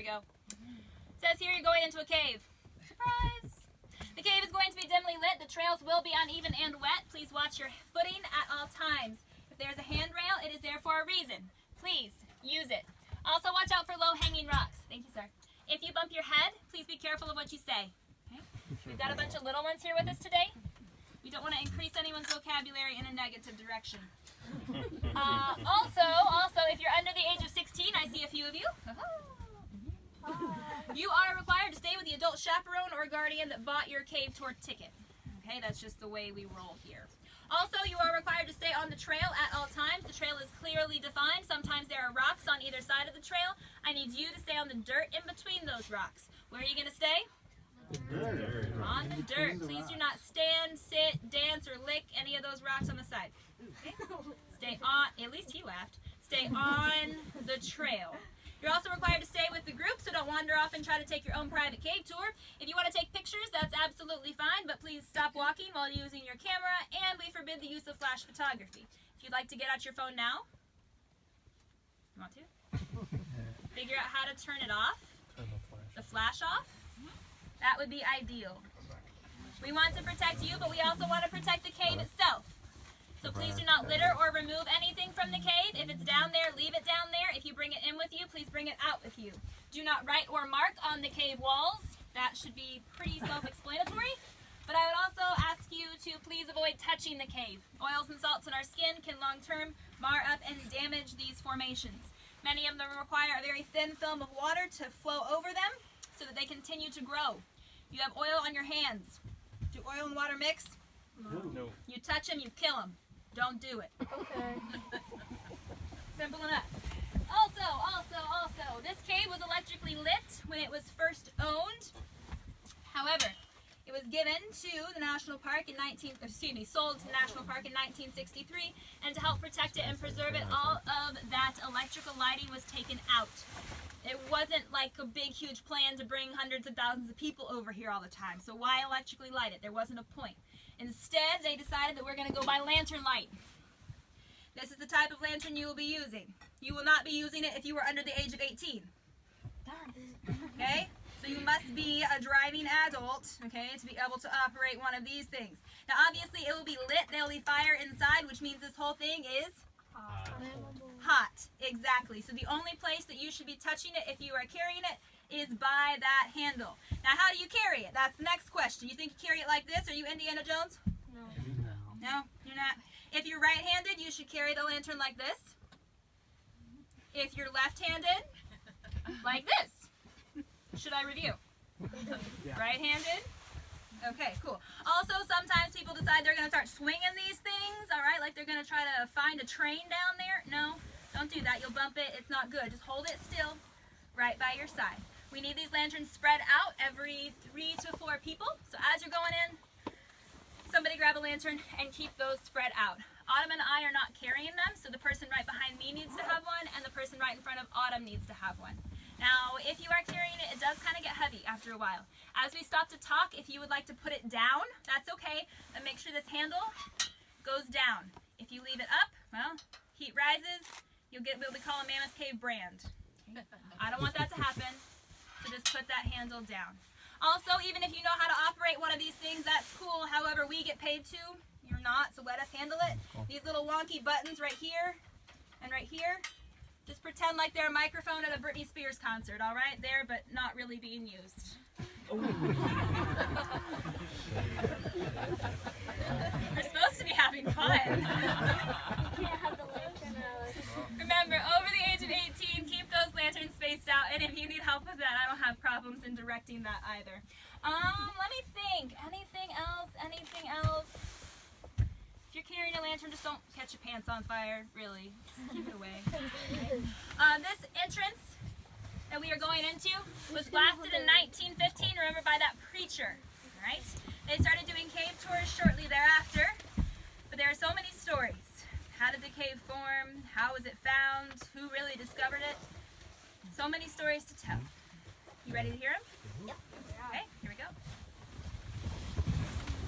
we go. It says here you're going into a cave. Surprise! The cave is going to be dimly lit. The trails will be uneven and wet. Please watch your footing at all times. If there's a handrail, it is there for a reason. Please use it. Also watch out for low-hanging rocks. Thank you, sir. If you bump your head, please be careful of what you say. Okay? We've got a bunch of little ones here with us today. We don't want to increase anyone's vocabulary in a negative direction. Also, if you're under the age of 16, I see a few of you. You are required to stay with the adult chaperone or guardian that bought your cave tour ticket. Okay, that's just the way we roll here. Also, you are required to stay on the trail at all times. The trail is clearly defined. Sometimes there are rocks on either side of the trail. I need you to stay on the dirt in between those rocks. Where are you going to stay? Dirt. On the dirt. Please do not stand, sit, dance, or lick any of those rocks on the side. Okay? Stay on, at least he laughed. Stay on the trail. You're also required to stay with the group, so don't wander off and try to take your own private cave tour. If you want to take pictures, that's absolutely fine, but please stop walking while using your camera, and we forbid the use of flash photography. If you'd like to get out your phone now, you want to? Figure out how to turn it off, the flash off. That would be ideal. We want to protect you, but we also want to protect the cave itself. So please do not litter or remove anything from the cave. If it's down there, leave it down there. If you bring it in with you, please bring it out with you. Do not write or mark on the cave walls. That should be pretty self-explanatory. But I would also ask you to please avoid touching the cave. Oils and salts in our skin can long-term mar up and damage these formations. Many of them require a very thin film of water to flow over them so that they continue to grow. You have oil on your hands. Do oil and water mix? No. You touch them, you kill them. Don't do it. Okay. Simple enough. Also, this cave was electrically lit when it was first owned. However, it was given to the National Park in sold to the National Park in 1963, and to help protect it and preserve it, all of that electrical lighting was taken out. It wasn't like a big, huge plan to bring hundreds of thousands of people over here all the time, so why electrically light it? There wasn't a point. Instead, they decided that we're going to go by lantern light. This is the type of lantern you will be using. You will not be using it if you were under the age of 18. Okay? So you must be a driving adult, okay, to be able to operate one of these things. Now, obviously, it will be lit. There will be fire inside, which means this whole thing is hot. Exactly. So the only place that you should be touching it if you are carrying it is by that handle. Now, how do you carry it? That's the next question. You think you carry it like this? Are you Indiana Jones? No. No, you're not. If you're right-handed, you should carry the lantern like this. If you're left-handed, like this. Should I review? Yeah. Right-handed? Okay, cool. Also, sometimes people decide they're going to start swinging these things, all right? Like they're going to try to find a train down there. No, don't do that. You'll bump it. It's not good. Just hold it still right by your side. We need these lanterns spread out every 3 to 4 people. So as you're going in, somebody grab a lantern and keep those spread out. Autumn and I are not carrying them, so the person right behind me needs to have one, and the person right in front of Autumn needs to have one. Now, if you are carrying it, it does kind of get heavy after a while. As we stop to talk, if you would like to put it down, that's okay. And make sure this handle goes down. If you leave it up, well, heat rises, you'll get what we call a Mammoth Cave brand. Okay? I don't want that to happen, so just put that handle down. Also, even if you know how to operate one of these things, that's cool. However, we get paid too. You're not, so let us handle it. These little wonky buttons right here and right here, just pretend like they're a microphone at a Britney Spears concert, all right? There, but not really being used. We're supposed to be having fun. Remember, over the age of 18, keep those lanterns spaced out, and if you need help with that, I don't have problems in directing that either. Let me think. Anything else? If you're carrying a lantern, just don't catch your pants on fire, really. Just keep it away. This entrance that we are going into was blasted in 1915, remember, by that preacher, right? They started doing cave tours shortly thereafter, but there are so many stories. How did the cave form? How was it found? Who really discovered it? So many stories to tell. You ready to hear them?